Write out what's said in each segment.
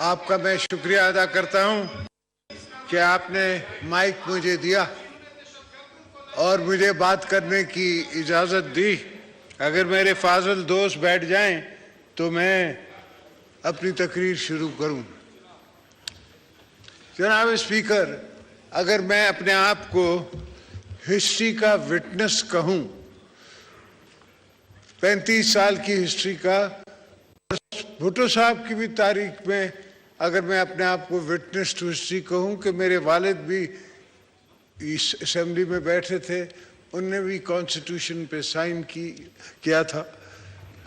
آپ کا میں شکریہ ادا کرتا ہوں کہ آپ نے مائک مجھے دیا اور مجھے بات کرنے کی اجازت دی۔ اگر میرے فاضل دوست بیٹھ جائیں تو میں اپنی تقریر شروع کروں۔ جناب اسپیکر، اگر میں اپنے آپ کو ہسٹری کا وٹنس کہوں، 35 سال کی ہسٹری کا، بھٹو صاحب کی بھی تاریخ میں اگر میں اپنے آپ کو وٹنس ٹو ہسٹری کہوں کہ میرے والد بھی اس اسمبلی میں بیٹھے تھے، ان نے بھی کانسٹیٹیوشن پہ سائن کیا تھا،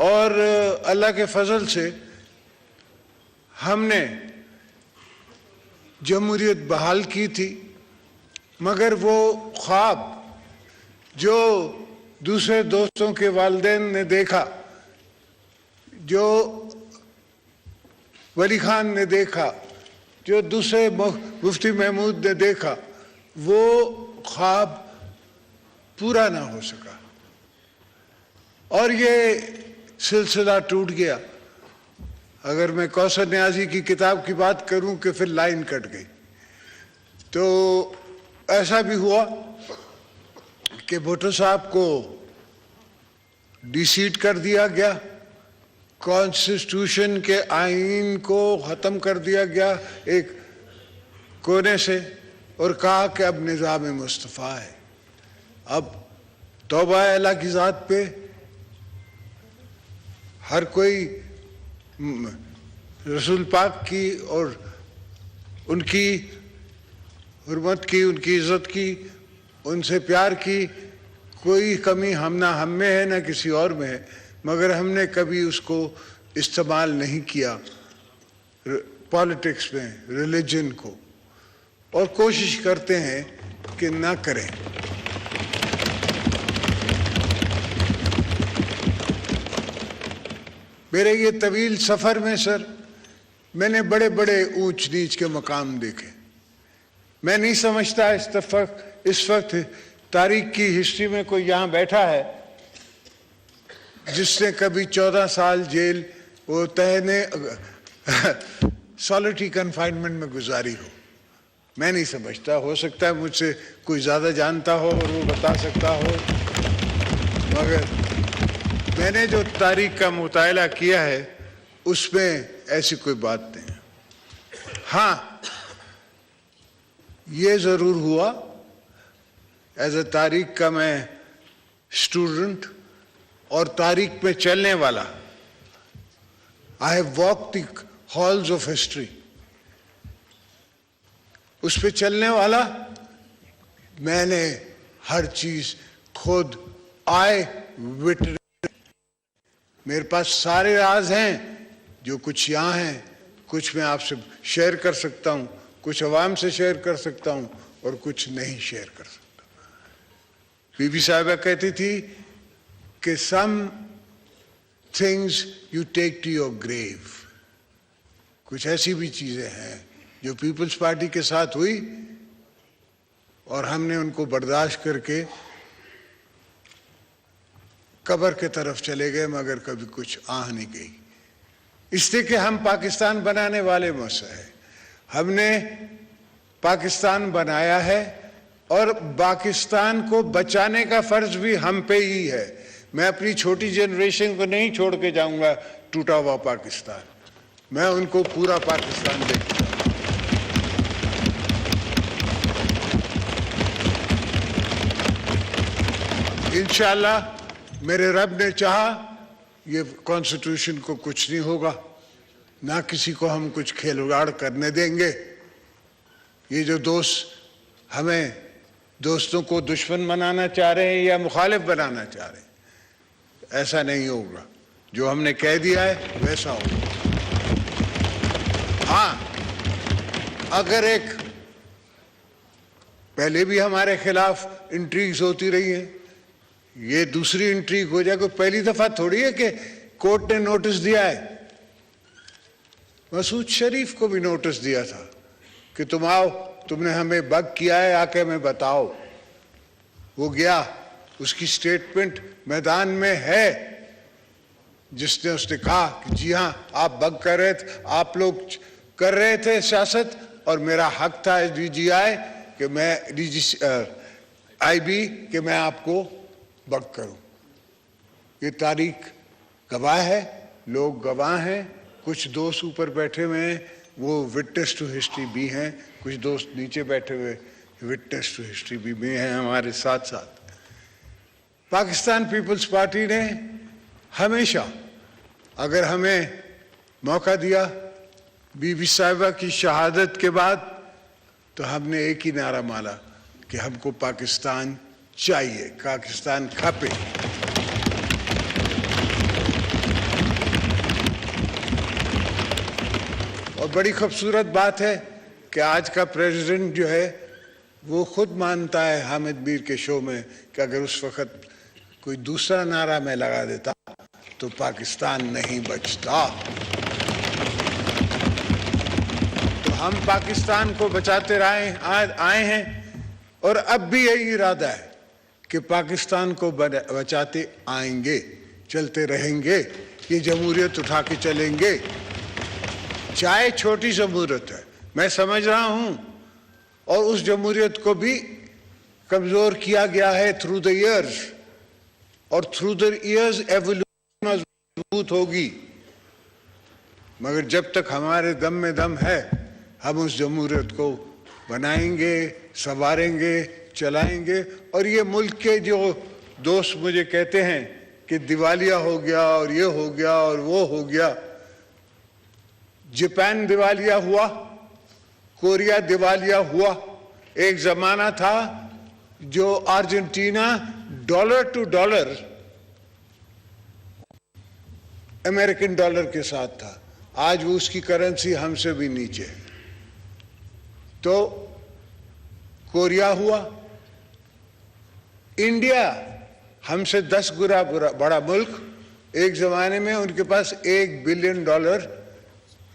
اور اللہ کے فضل سے ہم نے جمہوریت بحال کی تھی، مگر وہ خواب جو دوسرے دوستوں کے والدین نے دیکھا، جو ولی خان نے دیکھا، جو دوسرے مفتی محمود نے دیکھا، وہ خواب پورا نہ ہو سکا اور یہ سلسلہ ٹوٹ گیا۔ اگر میں کوثر نیازی کی کتاب کی بات کروں کہ پھر لائن کٹ گئی، تو ایسا بھی ہوا کہ بھٹو صاحب کو ڈی سیٹ کر دیا گیا، کانسٹیٹیوشن کے آئین کو ختم کر دیا گیا ایک کونے سے، اور کہا کہ اب نظام مصطفیٰ ہے۔ اب توبہ اللہ کی ذات پہ ہر کوئی رسول پاک کی اور ان کی حرمت کی، ان کی عزت کی، ان سے پیار کی کوئی کمی نہ ہم میں ہے نہ کسی اور میں ہے، مگر ہم نے کبھی اس کو استعمال نہیں کیا پالیٹکس میں، ریلیجن کو، اور کوشش کرتے ہیں کہ نہ کریں۔ میرے یہ طویل سفر میں سر، میں نے بڑے بڑے اونچ نیچ کے مقام دیکھے۔ میں نہیں سمجھتا اس وقت تاریخ کی ہسٹری میں کوئی یہاں بیٹھا ہے جس نے کبھی 14 سال جیل وہ تہنے سالٹری کنفائنمنٹ میں گزاری ہو۔ میں نہیں سمجھتا، ہو سکتا ہے مجھ سے کوئی زیادہ جانتا ہو اور وہ بتا سکتا ہو، مگر میں نے جو تاریخ کا مطالعہ کیا ہے اس میں ایسی کوئی بات نہیں ہے۔ ہاں، یہ ضرور ہوا، ایز اے تاریخ کا میں اسٹوڈنٹ اور تاریخ میں چلنے والا، I have walked the halls of history، اس پہ چلنے والا میں نے ہر چیز خود وٹنس، میرے پاس سارے راز ہیں، جو کچھ یہاں ہیں، کچھ میں آپ سے شیئر کر سکتا ہوں، کچھ عوام سے شیئر کر سکتا ہوں اور کچھ نہیں شیئر کر سکتا۔ بی بی صاحبہ کہتی تھی کہ some things you take to your grave، کچھ ایسی بھی چیزیں ہیں جو پیپلز پارٹی کے ساتھ ہوئی اور ہم نے ان کو برداشت کر کے قبر کے طرف چلے گئے، مگر کبھی کچھ آہ نہیں گئی، اس لیے کہ ہم پاکستان بنانے والے موثر ہیں۔ ہم نے پاکستان بنایا ہے اور پاکستان کو بچانے کا فرض بھی ہم پہ ہی ہے۔ میں اپنی چھوٹی جنریشن کو نہیں چھوڑ کے جاؤں گا ٹوٹا ہوا پاکستان، میں ان کو پورا پاکستان دے کے جاؤں گا۔ انشاءاللہ میرے رب نے چاہا یہ کانسٹیٹیوشن کو کچھ نہیں ہوگا، نہ کسی کو ہم کچھ کھلواڑ کرنے دیں گے۔ یہ جو دوست ہمیں دوستوں کو دشمن بنانا چاہ رہے ہیں یا مخالف بنانا چاہ رہے ہیں، ایسا نہیں ہوگا۔ جو ہم نے کہہ دیا ہے ویسا ہوگا۔ ہاں، اگر ایک پہلے بھی ہمارے خلاف انٹریگز ہوتی رہی ہیں، یہ دوسری انٹریگ ہو جائے، کوئی پہلی دفعہ تھوڑی ہے کہ کورٹ نے نوٹس دیا ہے۔ مسعود شریف کو بھی نوٹس دیا تھا کہ تم آؤ، تم نے ہمیں بگ کیا ہے، آ کے ہمیں بتاؤ۔ وہ گیا، اس کی سٹیٹمنٹ میدان میں ہے، جس نے کہا کہ جی ہاں آپ بگ کر رہے تھے، آپ لوگ کر رہے تھے سیاست اور میرا حق تھا ایس ڈی جی آئی کہ میں ڈی جی آئی بی کہ میں آپ کو بک کروں. یہ تاریخ گواہ ہے, لوگ گواہ ہیں. کچھ دوست اوپر بیٹھے ہوئے ہیں وہ وٹنس ٹو ہسٹری بھی ہیں, کچھ دوست نیچے بیٹھے ہوئے وٹنس ٹو ہسٹری بھی ہیں ہمارے ساتھ ساتھ. پاکستان پیپلز پارٹی نے ہمیشہ اگر ہمیں موقع دیا بی بی صاحبہ کی شہادت کے بعد تو ہم نے ایک ہی نعرہ مارا کہ ہم کو پاکستان چاہیے, پاکستان کھپے. اور بڑی خوبصورت بات ہے کہ آج کا پریزیڈنٹ جو ہے وہ خود مانتا ہے حامد میر کے شو میں کہ اگر اس وقت کوئی دوسرا نعرہ میں لگا دیتا تو پاکستان نہیں بچتا. تو ہم پاکستان کو بچاتے آئے ہیں اور اب بھی یہی ارادہ ہے کہ پاکستان کو بچاتے آئیں گے, چلتے رہیں گے. یہ جمہوریت اٹھا کے چلیں گے. چاہے چھوٹی جمہوریت ہے, میں سمجھ رہا ہوں, اور اس جمہوریت کو بھی کمزور کیا گیا ہے تھرو دا ایئرز, اور تھرو دا ایئرز ایوولوشن مضبوط ہوگی. مگر جب تک ہمارے دم میں دم ہے ہم اس جمہوریت کو بنائیں گے, سنواریں گے, چلائیں گے. اور یہ ملک کے جو دوست مجھے کہتے ہیں کہ دیوالیہ ہو گیا اور یہ ہو گیا اور وہ ہو گیا, جاپان دیوالیہ ہوا, کوریا دیوالیہ ہوا. ایک زمانہ تھا جو Argentina dollar to dollar American dollar کے ساتھ تھا, آج وہ اس کی کرنسی ہم سے بھی نیچے. تو کوریا ہوا. انڈیا ہم سے 10 گنا بڑا ملک, ایک زمانے میں ان کے پاس $1 بلین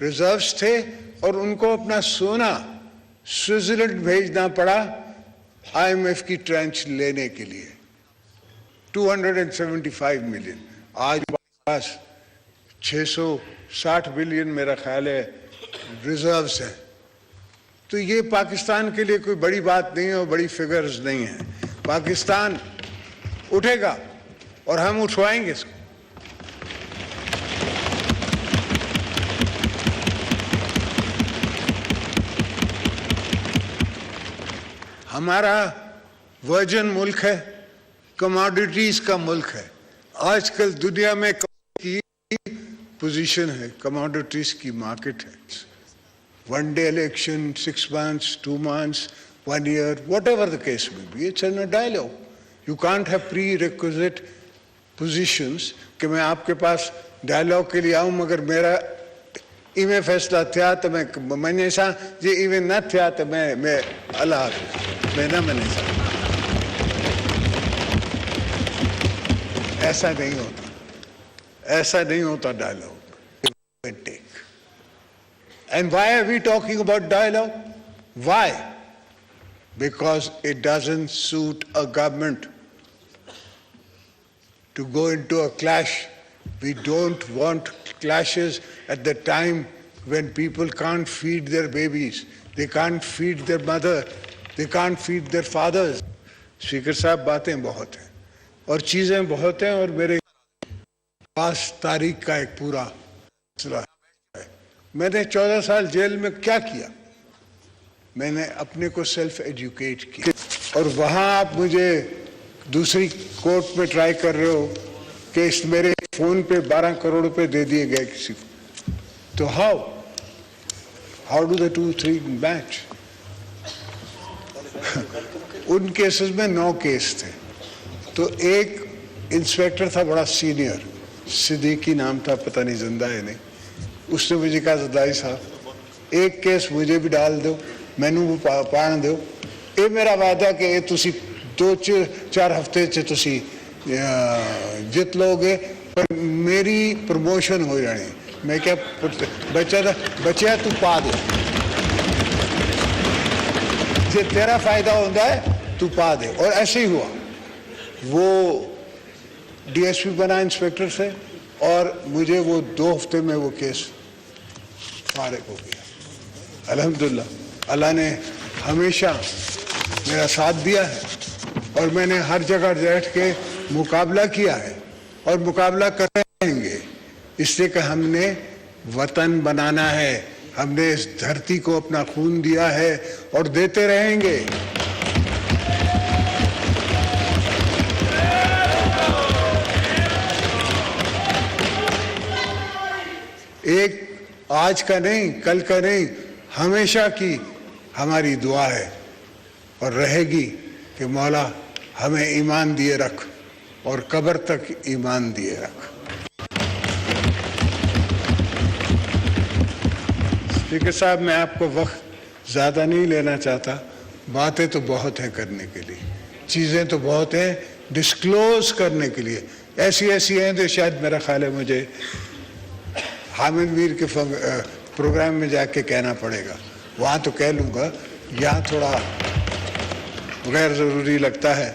ریزروز تھے اور ان کو اپنا سونا سوئٹزرلینڈ بھیجنا پڑا آئی ایم ایف کی ٹرانچ لینے کے لیے. 275 ملین. آج پاس 660 بلین میرا خیال ہے ریزروز ہیں. تو یہ پاکستان کے لیے کوئی بڑی بات نہیں ہے اور بڑی فگرز نہیں ہیں. پاکستان اٹھے گا اور ہم اٹھوائیں گے اس کو. ہمارا ورجن ملک ہے, کموڈیٹیز کا ملک ہے. آج کل دنیا میں کی پوزیشن ہے, کموڈیٹیز کی مارکیٹ ہے. One day election, 6 months, 2 months, 1 year, whatever the case may be, it's in a dialogue. You can't have prerequisite positions کہ میں آپ کے پاس ڈائلاگ کے لیے آؤں مگر میرا ایویں فیصلہ تھیا تو میں سا جی ایویں نہ تھیا تو میں اللہ حافظ میں نہ منے سا. ایسا نہیں ہوتا, ایسا نہیں ہوتا dialogue. And why are we talking about dialogue? Why? Because it doesn't suit a government to go into a clash. We don't want clashes at the time when people can't feed their babies, they can't feed their mother, they can't feed their fathers. Speaker صاحب باتیں بہت ہیں اور چیزیں بہت ہیں اور میرے پاس تاریخ کا ایک پورا سلسلہ ہے. میں نے 14 سال جیل میں کیا کیا؟ میں نے اپنے کو سیلف ایجوکیٹ کیا. اور وہاں آپ مجھے دوسری کورٹ میں ٹرائی کر رہے ہو کہ اس میرے فون پہ 12 کروڑ روپے دے دیے گئے کسی کو. تو how do the 2-3 match? In cases میں 9 کیس تھے. تو ایک انسپیکٹر تھا بڑا سینئر, صدیقی نام تھا, پتہ نہیں زندہ ہے نہیں. اس نے مجھے کہا زدائی صاحب ایک کیس مجھے بھی ڈال دو, مینو بھی پان دو. یہ میرا وعدہ کہ یہ تسی 2-4 ہفتے سے تسی جت لو گے پر میری پروموشن ہو جانی. میں کیا بچہ تو پا دے, جی تیرا فائدہ ہوتا ہے تو پا دے. اور ایسے ہی ہوا. وہ ڈی ایس پی بنا انسپیکٹر سے اور مجھے وہ 2 ہفتے میں وہ کیس فارغ ہو گیا. الحمدللہ اللہ نے ہمیشہ میرا ساتھ دیا ہے اور میں نے ہر جگہ بیٹھ کے مقابلہ کیا ہے اور مقابلہ کرتے رہیں گے، اس لیے کہ ہم نے وطن بنانا ہے، ہم نے اس دھرتی کو اپنا خون دیا ہے اور دیتے رہیں گے۔ ایک آج کا نہیں، کل کا نہیں، ہمیشہ کی ہماری دعا ہے اور رہے گی کہ مولا ہمیں ایمان دیے رکھ اور قبر تک ایمان دیے رکھ۔ اسپیکر صاحب، میں آپ کو وقت زیادہ نہیں لینا چاہتا، باتیں تو بہت ہیں کرنے کے لیے، چیزیں تو بہت ہیں ڈسکلوز کرنے کے لیے، ایسی ہیں جو شاید میرا خیال ہے مجھے حامد میر کے پروگرام میں جا کے کہنا پڑے گا، وہاں تو کہہ لوں گا، یہاں تھوڑا غیر ضروری لگتا ہے،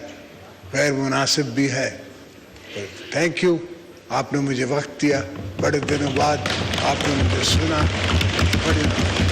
غیر مناسب بھی ہے۔ تھینک یو، آپ نے مجھے وقت دیا، بڑے دنوں بعد آپ نے مجھے سنا، بڑے